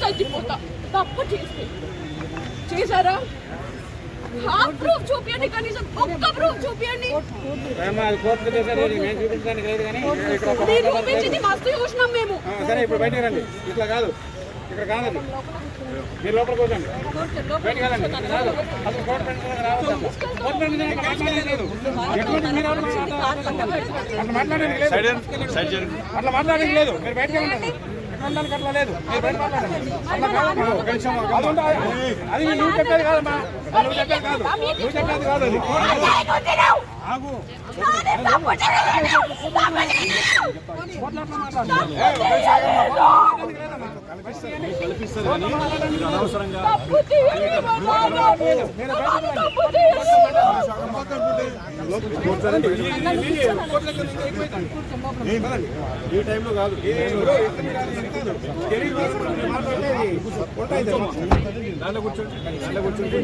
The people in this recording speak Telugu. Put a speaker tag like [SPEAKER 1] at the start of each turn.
[SPEAKER 1] చచ్చిపోతా తప్పు చేశారా? ప్రూఫ్ చూపించండి, కనీసం ఒక్క ప్రూఫ్ చూపించండి. చూపించింది మస్తు చూసినాం మేము.
[SPEAKER 2] సరే ఇప్పుడు బయటకు రండి. ఇట్లా కాదు, ఇక్కడ కాదండి, మీరు లోపలికి వచ్చండి, బయటకు వెళ్ళండి. అసలు కోర్టు పెంచడానికి రావద్దు, కోర్టు పెంచడానికి మాట్లాడలేదు, అట్లా మాట్లాడడానికి లేదు, అట్లా మాట్లాడడానికి లేదు. మీరు బయటకు వెళ్ళండి, ఎక్కడ అట్లా లేదు, మీరు బయట మాట్లాడండి. అది నువ్వు చెప్పేది కాదమ్మా, నువ్వు చెప్పేది కాదు, నువ్వు చెప్పేది కాదు. అది ఆగు, అనవసరంగా ఈ టైంలో కాదు, దాంట్లో కూర్చోండి, దాంట్లో కూర్చోండి.